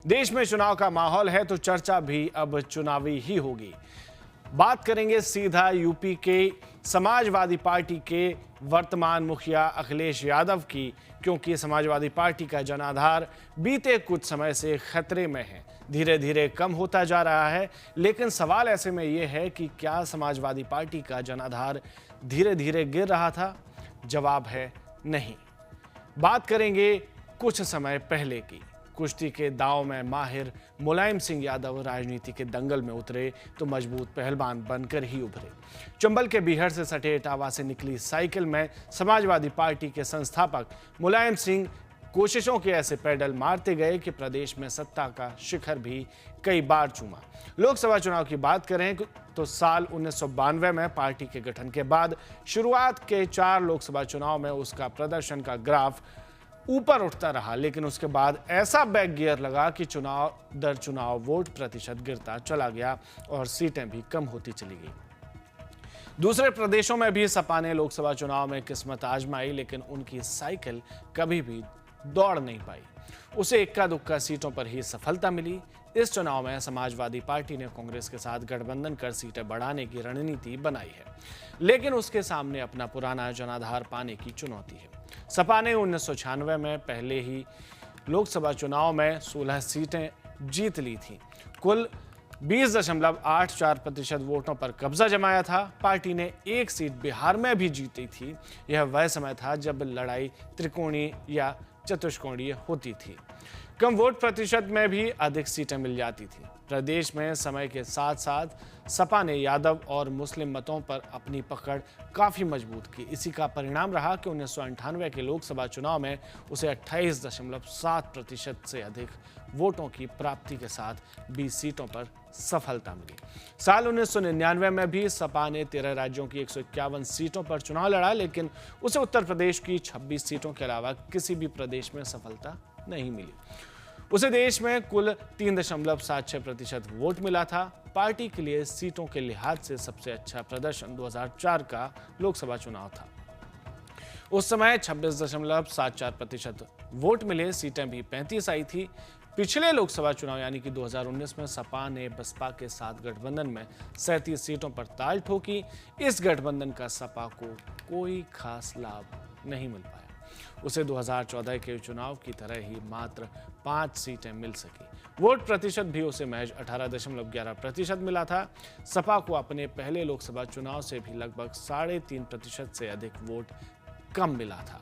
देश में चुनाव का माहौल है तो चर्चा भी अब चुनावी ही होगी। बात करेंगे सीधा यूपी के समाजवादी पार्टी के वर्तमान मुखिया अखिलेश यादव की, क्योंकि समाजवादी पार्टी का जनाधार बीते कुछ समय से खतरे में है, धीरे धीरे कम होता जा रहा है। लेकिन सवाल ऐसे में यह है कि क्या समाजवादी पार्टी का जनाधार धीरे धीरे गिर रहा था? जवाब है नहीं। बात करेंगे कुछ समय पहले की। कुश्ती के दांव में माहिर मुलायम सिंह यादव राजनीति के दंगल में उतरे तो मजबूत पहलवान बनकर ही उभरे। चंबल के बीहड़ से सटे इटावा से निकली साइकिल में समाजवादी पार्टी के संस्थापक मुलायम सिंह कोशिशों के ऐसे पैडल मारते गए कि प्रदेश में सत्ता का शिखर भी कई बार चूमा। लोकसभा चुनाव की बात करें तो साल 1992 में पार्टी के गठन के बाद शुरुआत के 4 लोकसभा चुनाव में उसका प्रदर्शन का ग्राफ ऊपर उठता रहा, लेकिन उसके बाद ऐसा बैक गियर लगा कि चुनाव दर चुनाव वोट प्रतिशत गिरता चला गया और सीटें भी कम होती चली गई। दूसरे प्रदेशों में भी सपा ने लोकसभा चुनाव में किस्मत आजमाई, लेकिन उनकी साइकिल कभी भी दौड़ नहीं पाई। उसे इक्का दुक्का सीटों पर ही सफलता मिली। इस चुनाव में समाजवादी पार्टी ने कांग्रेस के साथ गठबंधन कर सीटें बढ़ाने की रणनीति बनाई है, लेकिन उसके सामने अपना पुराना जनाधार पाने की चुनौती है। सपा ने 1996 में पहले ही लोकसभा चुनाव में 16 सीटें जीत ली थीं। कुल 20.84% वोटों पर कब्जा जमाया था। पार्टी ने एक सीट बिहार में भी जीती थी। यह वह समय था जब लड़ाई त्रिकोणीय या चतुष्कोणीय होती थी। कम वोट प्रतिशत में भी अधिक सीटें मिल जाती थी। प्रदेश में समय के साथ साथ सपा ने यादव और मुस्लिम मतों पर अपनी पकड़ काफी मजबूत की। इसी का परिणाम रहा कि 1998 के लोकसभा चुनाव में उसे 28.7% से अधिक वोटों की प्राप्ति के साथ 20 सीटों पर सफलता मिली। साल 1999 में भी सपा ने 13 राज्यों की 151 सीटों पर चुनाव लड़ा, लेकिन उसे उत्तर प्रदेश की 26 सीटों के अलावा किसी भी प्रदेश में सफलता नहीं मिली। उसे देश में कुल 3.76% वोट मिला था। पार्टी के लिए सीटों के लिहाज से सबसे अच्छा प्रदर्शन 2004 का लोकसभा चुनाव था। उस समय 26.74% वोट मिले, सीटें भी 35 आई थी। पिछले लोकसभा चुनाव यानी कि 2019 में सपा ने बसपा के साथ गठबंधन में 37 सीटों पर ताल ठोकी। इस गठबंधन का सपा को कोई खास लाभ नहीं मिल पाया। उसे 2014 के चुनाव की तरह ही मात्र 5 सीटें मिल सकी। वोट प्रतिशत भी उसे महज 18.11% मिला था। सपा को अपने पहले लोकसभा चुनाव से भी लगभग 3.5% से अधिक वोट कम मिला था।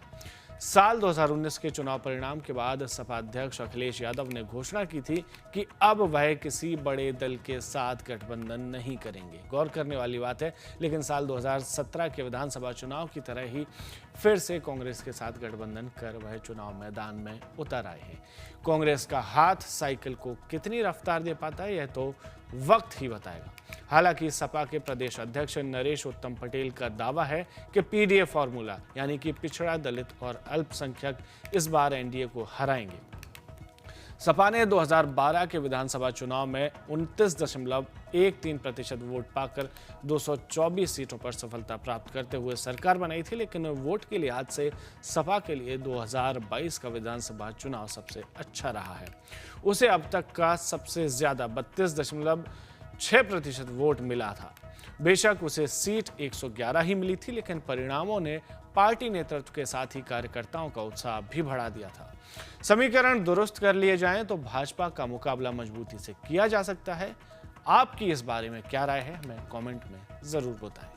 साल 2019 के चुनाव परिणाम के बाद सपा अध्यक्ष अखिलेश यादव ने घोषणा की थी कि अब वह किसी बड़े दल के साथ गठबंधन नहीं करेंगे। गौर करने वाली बात है, लेकिन साल 2017 के विधानसभा चुनाव की तरह ही फिर से कांग्रेस के साथ गठबंधन कर वह चुनाव मैदान में उतर आए हैं। कांग्रेस का हाथ साइकिल को कितनी रफ्तार दे पाता है, यह तो वक्त ही बताएगा। हालांकि सपा के प्रदेश अध्यक्ष नरेश उत्तम पटेल का दावा है कि पीडीए फॉर्मूला यानी कि पिछड़ा, दलित और अल्पसंख्यक इस बार एनडीए को हराएंगे। सपा ने 2012 के विधानसभा चुनाव में 29.13% वोट पाकर 224 सीटों पर सफलता प्राप्त करते हुए सरकार बनाई थी, लेकिन वोट के लिहाज से सपा के लिए 2022 का विधानसभा चुनाव सबसे अच्छा रहा है। उसे अब तक का सबसे ज्यादा 32.6% वोट मिला था। बेशक उसे सीट 111 ही मिली थी, लेकिन परिणामों ने पार्टी नेतृत्व के साथ ही कार्यकर्ताओं का उत्साह भी बढ़ा दिया था। समीकरण दुरुस्त कर लिए जाएं तो भाजपा का मुकाबला मजबूती से किया जा सकता है। आपकी इस बारे में क्या राय है, हमें कमेंट में जरूर बताएं।